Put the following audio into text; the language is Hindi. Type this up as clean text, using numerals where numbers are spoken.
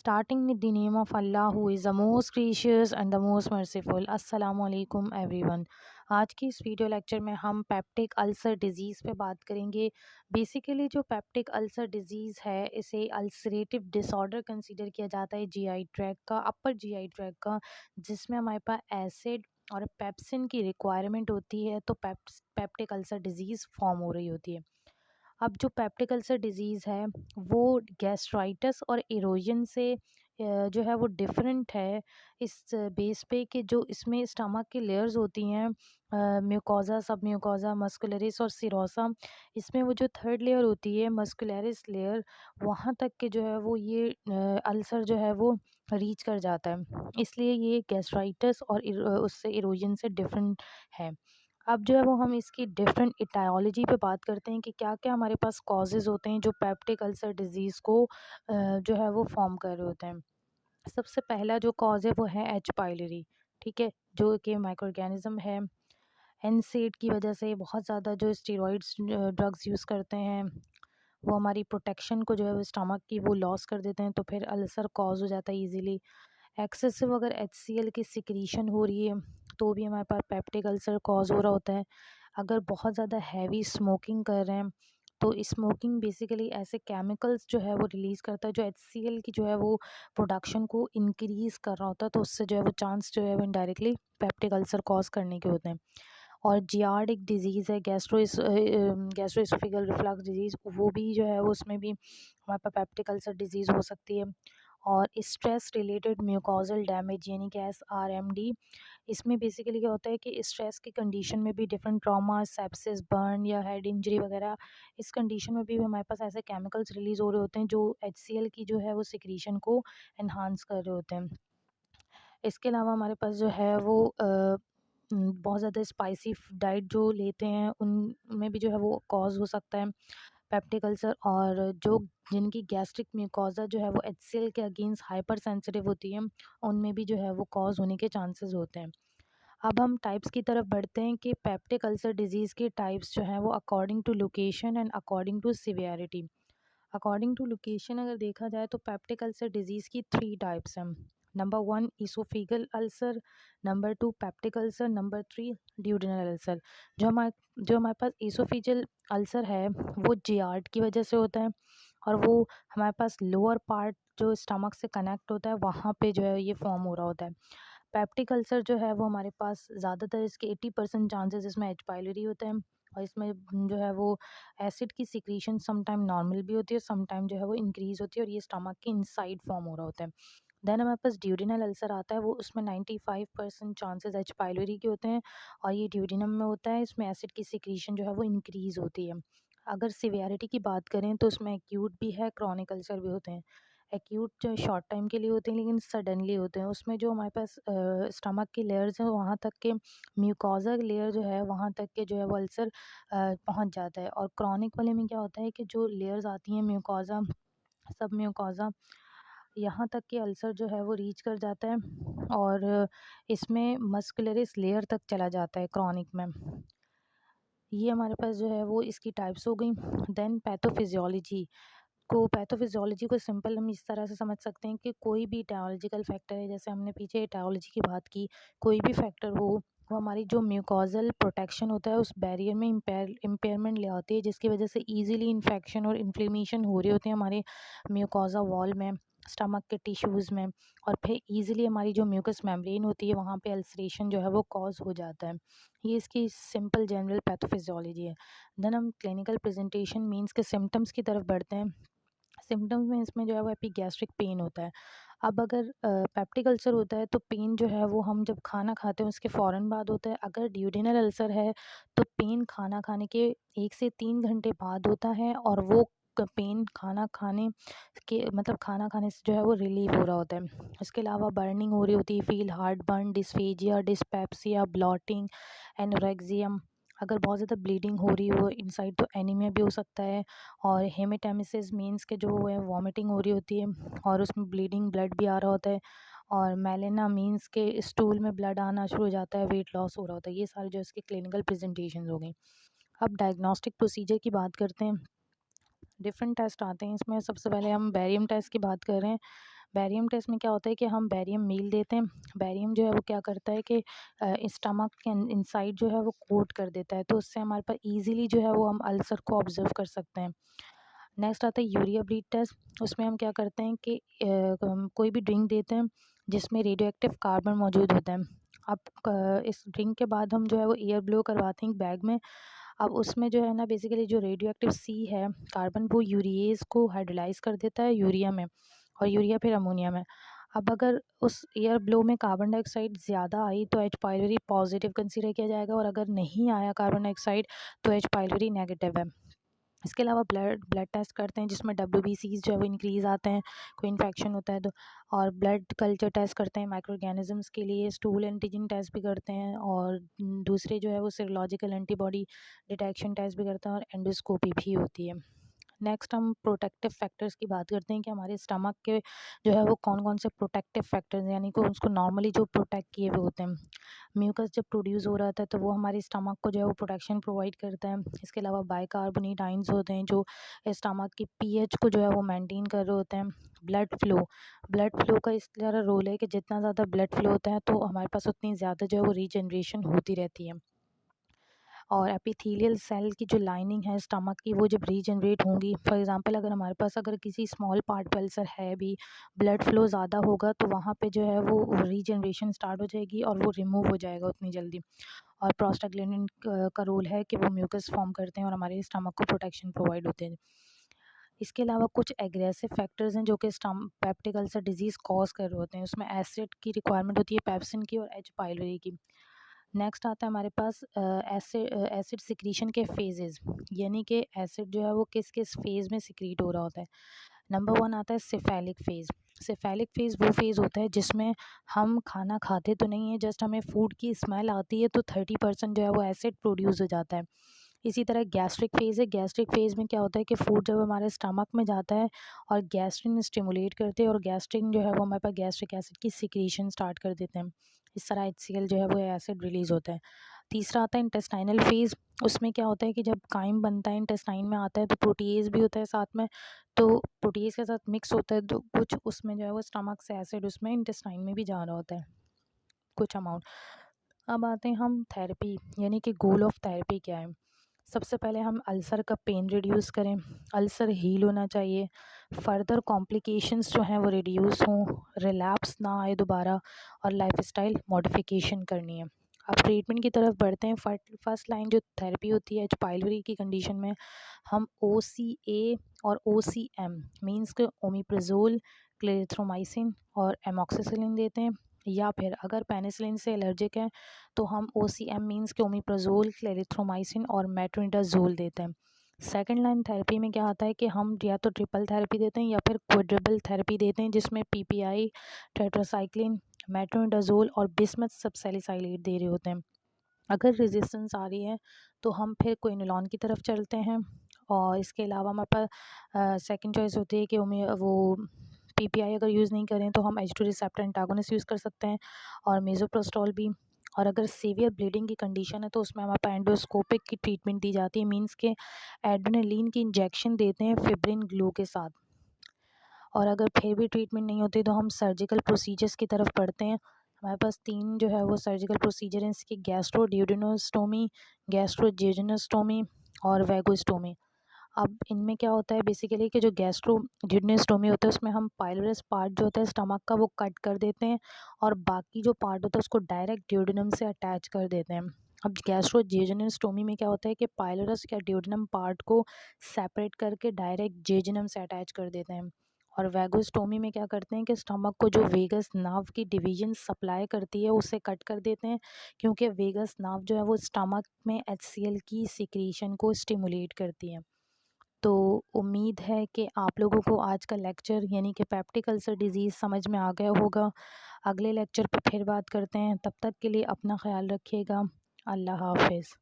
Starting with the name of Allah who is the most gracious and the most merciful. अस्सलामु अलैकुम एवरीवन। आज की इस वीडियो लेक्चर में हम पेप्टिक अल्सर डिज़ीज़ पे बात करेंगे। बेसिकली जो पेप्टिक अल्सर डिज़ीज़ है इसे अल्सरेटिव डिसऑर्डर कंसीडर किया जाता है जीआई ट्रैक्ट का, अपर जीआई ट्रैक्ट का, जिसमें हमारे पास एसिड और पेप्सिन की रिक्वायरमेंट होती है तो पेप्टिक अल्सर डिज़ीज़ फॉर्म हो रही होती है। अब जो पेप्टिक अल्सर डिज़ीज़ है वो गैस्ट्राइटिस और इरोजन से जो है वो डिफरेंट है इस बेस पे कि जो इसमें स्टमक की लेयर्स होती हैं, म्यूकोज़ा, सब म्यूकोज़ा, मस्कुलरिस और सिरोसा। इसमें वो जो थर्ड लेयर होती है मस्कुलरिस लेयर, वहाँ तक के जो है वो ये अल्सर जो है वो रीच कर जाता है, इसलिए ये गैस्ट्राइटिस और उससे इरोजन से डिफरेंट है। अब जो है वो हम इसकी डिफरेंट इटायोलॉजी पे बात करते हैं कि क्या-क्या हमारे पास कॉजेज़ होते हैं जो पेप्टिक अल्सर डिज़ीज़ को जो है वो फ़ॉर्म कर रहे होते हैं। सबसे पहला जो कॉज़ है वो है एच पाइलरी, ठीक है? जो कि माइक्रो ऑर्गेनिज़्म है। एनसेड की वजह से बहुत ज़्यादा जो स्टेरॉइड्स ड्रग्स यूज़ करते हैं, वो हमारी प्रोटेक्शन को जो है वो स्टमक की वो लॉस कर देते हैं, तो फिर अल्सर कॉज़ हो जाता है ईज़िली। एक्सेसिव अगर एचसीएल की सिक्रीशन हो रही है तो भी हमारे पास पेप्टिक अल्सर कॉज़ हो रहा होता है। अगर बहुत ज़्यादा हैवी स्मोकिंग कर रहे हैं तो स्मोकिंग बेसिकली ऐसे केमिकल्स जो है वो रिलीज़ करता है जो एचसीएल की जो है वो प्रोडक्शन को इंक्रीज़ कर रहा होता है, तो उससे जो है वो चांस जो है वो इनडायरेक्टली पेप्टिक अल्सर कॉज़ करने के होते हैं। और जियार्डिक डिज़ीज़ है, गैस्ट्रोएसोफेगल रिफ्लक्स डिज़ीज़, वो भी जो है वो उसमें भी हमारे पास पेप्टिक अल्सर डिज़ीज़ हो सकती है। और स्ट्रेस रिलेटेड म्यूकोज़ल डैमेज यानी कि एसआरएमडी, इसमें बेसिकली क्या होता है कि स्ट्रेस की कंडीशन में भी डिफरेंट ट्रॉमा, सेप्सिस, बर्न या हेड इंजरी वगैरह, इस कंडीशन में भी हमारे पास ऐसे केमिकल्स रिलीज़ हो रहे होते हैं जो एचसीएल की जो है वो सिक्रीशन को एनहांस कर रहे होते हैं। इसके अलावा हमारे पास जो है वो बहुत ज़्यादा स्पाइसी डाइट जो लेते हैं उनमें भी जो है वो कॉज़ हो सकता है पेप्टिक अल्सर। और जो जिनकी गैस्ट्रिक म्यूकोज़ा जो है वो एचसीएल के अगेंस्ट हाइपर सेंसिटिव होती है, उनमें भी जो है वो कॉज़ होने के चांसेस होते हैं। अब हम टाइप्स की तरफ बढ़ते हैं कि पेप्टिक अल्सर डिज़ीज़ के टाइप्स जो हैं वो according to location and according to severity. According to location अगर देखा जाए तो पेप्टिक अल्सर डिज़ीज़ की 3 टाइप्स हैं। Number 1 oesophageal ulcer, number 2 peptic ulcer, number 3 duodenal ulcer. जो हमारे पास इसोफेगल अल्सर है वो जियार्ड की वजह से होता है और वो हमारे पास लोअर पार्ट जो स्टमक से कनेक्ट होता है वहाँ पे जो है ये फॉर्म हो रहा होता है। पेप्टिक अल्सर जो है वो हमारे पास ज़्यादातर इसके 80% चांसेस इसमें एच पाइलरी होते हैं और इसमें जो है वो एसिड की सिक्रीशन सम टाइम नॉर्मल भी होती है, सम टाइम जो है वो इंक्रीज़ होती है और ये स्टमक के इनसाइड फॉर्म हो रहा होता है। देन हमारे पास ड्यूडेनल अल्सर आता है, वो उसमें 95% चांसेस एच पाइलरी के होते हैं और ये ड्यूडेनम में होता है, इसमें एसिड की सिक्रीशन जो है वो इंक्रीज़ होती है। अगर सिवियरिटी की बात करें तो उसमें एक्यूट भी है, क्रॉनिक अल्सर भी होते हैं। एक्यूट जो शॉर्ट टाइम के लिए होते हैं लेकिन सडनली होते हैं, उसमें जो हमारे पास स्टमक की लेयर्स हैं वहाँ तक के म्यूकोज़ा लेयर जो है वहाँ तक के जो है वो अल्सर पहुँच जाता है। और क्रॉनिक वाले में क्या होता है कि जो लेयर्स आती हैं म्यूकोज़ा, सब म्यूकोज़ा, यहाँ तक कि अल्सर जो है वो रीच कर जाता है और इसमें मस्कुलरिस लेयर तक चला जाता है क्रॉनिक में। ये हमारे पास जो है वो इसकी टाइप्स हो गई। देन पैथोफिजियोलॉजी को सिंपल हम इस तरह से समझ सकते हैं कि कोई भी इटायोलॉजिकल फैक्टर है, जैसे हमने पीछे इटायोलॉजी की बात की, कोई भी फैक्टर हो वो हमारी जो म्यूकोज़ल प्रोटेक्शन होता है उस बैरियर में इम्पेयरमेंट ले आती है, जिसकी वजह से ईज़िली इन्फेक्शन और इन्फ्लेमेशन हो रहे होते हैं हमारे म्यूकोज़ा वॉल में, स्टमक के टिश्यूज़ में, और फिर ईज़िली हमारी जो म्यूकस मेम्ब्रेन होती है वहाँ पे अल्सरेशन जो है वो कॉज़ हो जाता है। ये इसकी सिंपल जनरल पैथोफिजियोलॉजी है। देन हम क्लिनिकल प्रेजेंटेशन मीन्स के सिम्टम्स की तरफ बढ़ते हैं। सिम्पटम्स में इसमें जो है वो एपिगैस्ट्रिक पेन होता है। अब अगर पेप्टिक अल्सर होता है तो पेन जो है वो हम जब खाना खाते हैं उसके फ़ौरन बाद होता है। अगर ड्यूडेनल अल्सर है तो पेन खाना खाने के 1 से 3 घंटे बाद होता है और वो पेन खाना खाने के मतलब खाना खाने से जो है वो रिलीव हो रहा होता है। इसके अलावा बर्निंग हो रही होती है, feel heart burn, dysphagia, dyspepsia, bloating, anorexia. अगर बहुत ज़्यादा ब्लीडिंग हो रही हो इनसाइड तो एनीमिया भी हो सकता है। और हेमेटेमेसिस मीन्स के जो है वॉमिटिंग हो रही होती है और उसमें ब्लीडिंग ब्लड भी आ रहा होता है। और मेलेना मीन्स के स्टूल में ब्लड आना शुरू हो जाता है, वेट लॉस हो रहा होता है। ये सारे जो इसके क्लिनिकल प्रेजेंटेशन हो गई। अब डायग्नोस्टिक प्रोसीजर की बात करते हैं। डिफरेंट टेस्ट आते हैं इसमें। सबसे पहले हम बैरियम टेस्ट की बात कर रहे हैं। बैरियम टेस्ट में क्या होता है कि हम बैरियम मील देते हैं। बैरियम जो है वो क्या करता है कि स्टमक के इनसाइड जो है वो कोट कर देता है, तो उससे हमारे पास ईज़िली जो है वो हम अल्सर को ऑब्ज़र्व कर सकते हैं। नेक्स्ट आता है यूरिया ब्रीथ टेस्ट। उसमें हम क्या करते हैं कि हम कोई भी ड्रिंक देते हैं जिसमें रेडियोएक्टिव कार्बन मौजूद होता है। अब इस ड्रिंक के बाद हम जो है वो एयर ब्लो करवाते हैं बैग में। अब उसमें जो है ना बेसिकली जो रेडियोएक्टिव सी है कार्बन, वो यूरिएज को हाइड्रोलाइज़ कर देता है यूरिया में, और यूरिया फिर अमोनिया में। अब अगर उस एयर ब्लो में कार्बन डाइऑक्साइड ज़्यादा आई तो एच पाइलरी पॉजिटिव कंसीडर किया जाएगा, और अगर नहीं आया कार्बन डाइऑक्साइड तो एच पाइलरी नेगेटिव है। इसके अलावा ब्लड ब्लड टेस्ट करते हैं जिसमें डब्ल्यूबीसीज़ जो है वो इंक्रीज़ आते हैं, कोई इन्फेक्शन होता है तो। और ब्लड कल्चर टेस्ट करते हैं माइक्रो ऑर्गेनिजम्स के लिए, स्टूल एंटीजन टेस्ट भी करते हैं, और दूसरे जो है वो सीरोलॉजिकल एंटीबॉडी डिटेक्शन टेस्ट भी करते हैं, और एंडोस्कोपी भी होती है। नेक्स्ट हम प्रोटेक्टिव फैक्टर्स की बात करते हैं कि हमारे स्टमक के जो है वो कौन कौन से प्रोटेक्टिव फैक्टर्स हैं, यानी कि उसको नॉर्मली जो प्रोटेक्ट किए हुए होते हैं। म्यूकस जब प्रोड्यूस हो रहा था तो वो हमारे स्टमक को जो है वो प्रोटेक्शन प्रोवाइड करता है। इसके अलावा बाइकार्बोनेट आयंस होते हैं जो स्टमक की पीएच को जो है वो मेंटेन कर रहे होते हैं। ब्लड फ्लो का इस तरह रोल है कि जितना ज़्यादा ब्लड फ्लो होता है तो हमारे पास उतनी ज़्यादा जो है वो रीजनरेशन होती रहती है। और एपिथेलियल सेल की जो लाइनिंग है स्टमक की, वो जब रीजनरेट होंगी, फॉर एग्जांपल अगर हमारे पास अगर किसी स्मॉल पार्ट पे अल्सर है भी, ब्लड फ्लो ज़्यादा होगा तो वहाँ पे जो है वो रीजनरेशन स्टार्ट हो जाएगी और वो रिमूव हो जाएगा उतनी जल्दी। और प्रोस्टाग्लैंडिन का रोल है कि वो म्यूकस फॉर्म करते हैं और हमारे स्टमक को प्रोटेक्शन प्रोवाइड होते हैं। इसके अलावा कुछ एग्रेसिव फैक्टर्स हैं जो कि पेप्टिक अल्सर डिजीज़ कॉज कर रहे होते हैं। उसमें एसिड की रिक्वायरमेंट होती है, पेप्सिन की और एच पाइलोरी की। नेक्स्ट आता है हमारे पास एसिड सिक्रीशन के फेजेस, यानी कि एसिड जो है वो किस किस फेज़ में सिक्रीट हो रहा होता है। नंबर वन आता है सिफेलिक फ़ेज़। सिफेलिक फ़ेज़ वो फ़ेज़ होता है जिसमें हम खाना खाते तो नहीं है, जस्ट हमें फूड की स्मेल आती है तो 30% जो है वो एसिड प्रोड्यूस हो जाता है। इसी तरह गैस्ट्रिक फ़ेज़ है। गैस्ट्रिक फ़ेज़ में क्या होता है कि फूड जब हमारे स्टमक में जाता है और गैस्ट्रिन स्टिमुलेट करते हैं, और गैस्ट्रिन जो है वो हमारे पास गैस्ट्रिक एसिड की सिक्रीशन स्टार्ट कर देते हैं। इस तरह HCl जो है वो एसिड रिलीज़ होता है। तीसरा आता है इंटेस्टाइनल फ़ेज़। उसमें क्या होता है कि जब काइम बनता है इंटेस्टाइन में आता है तो प्रोटीज़ भी होता है साथ में, तो प्रोटीज़ के साथ मिक्स होता है तो कुछ उसमें जो है वो स्टमक से एसिड उसमें इंटेस्टाइन में भी जा रहा होता है, कुछ अमाउंट। अब आते हैं हम थेरेपी, यानी कि गोल ऑफ थेरेपी क्या है। सबसे पहले हम अल्सर का पेन रिड्यूस करें, अल्सर हील होना चाहिए, फर्दर कॉम्प्लिकेशंस जो हैं वो रिड्यूस हों, रिलैप्स ना आए दोबारा, और लाइफस्टाइल मॉडिफिकेशन करनी है। अब ट्रीटमेंट की तरफ बढ़ते हैं। फर्स्ट लाइन जो थेरेपी होती है एच पाइलरी की कंडीशन में, हम OCA और OCM मीन्स के ओमिप्राज़ोल, क्लेरिथ्रोमाइसिन और एमॉक्सिसिलिन देते हैं, या फिर अगर पेनिसिलिन से एलर्जिक है तो हम OCM मीन्स के ओमिप्राज़ोल, क्लेरिथ्रोमाइसिन और मेट्रोनिडाज़ोल देते हैं। सेकंड लाइन थेरेपी में क्या आता है कि हम या तो ट्रिपल थेरेपी देते हैं या फिर क्वाड्रुपल थेरेपी देते हैं, जिसमें PPI, टेट्रासाइक्लिन, मेट्रोनिडाज़ोल और बिस्मथ सबसैलिसाइलेट दे रहे होते हैं। अगर रेजिस्टेंस आ रही है तो हम फिर क्विनोलोन की तरफ चलते हैं। और इसके अलावा हमारे पास सेकंड चॉइस होती है कि वो PPI अगर यूज़ नहीं करें तो हम H2 रिसेप्टर एंटागोनिस्ट यूज़ कर सकते हैं, और मेसोप्रोस्टॉल भी। और अगर सीवियर ब्लीडिंग की कंडीशन है तो उसमें हमारे पास एंडोस्कोपिक की ट्रीटमेंट दी जाती है, मीन्स के एड्रेनलिन की इंजेक्शन देते हैं फिब्रिन ग्लू के साथ। और अगर फिर भी ट्रीटमेंट नहीं होती तो हम सर्जिकल प्रोसीजर्स की तरफ बढ़ते हैं। हमारे पास 3 जो है वो सर्जिकल प्रोसीजर हैं इसकी: गैस्ट्रोड्यूडेनोस्टोमी, गैस्ट्रोजेजुनोस्टोमी और वैगोस्टोमी। अब इनमें क्या होता है बेसिकली कि जो गैस्ट्रोड्यूडेनोस्टोमी होता है उसमें हम पाइलोरस पार्ट जो होता है स्टमक का वो कट कर देते हैं, और बाकी जो पार्ट होता है उसको डायरेक्ट ड्यूडेनम से अटैच कर देते हैं। अब गैस्ट्रोजेजुनोस्टोमी में क्या होता है कि पाइलोरस या ड्यूडेनम पार्ट को सेपरेट करके डायरेक्ट जेजुनम से अटैच कर देते हैं। और वैगोस्टोमी में क्या करते हैं कि स्टमक को जो वेगस नर्व की डिवीजन सप्लाई करती है उसे कट कर देते हैं, क्योंकि वेगस नर्व जो है वो स्टमक में HCl की सिक्रीशन को स्टिमुलेट करती है। तो उम्मीद है कि आप लोगों को आज का लेक्चर यानी कि पेप्टिक अल्सर डिज़ीज़ समझ में आ गया होगा। अगले लेक्चर पे फिर बात करते हैं, तब तक के लिए अपना ख्याल रखिएगा। अल्लाह हाफ़िज़।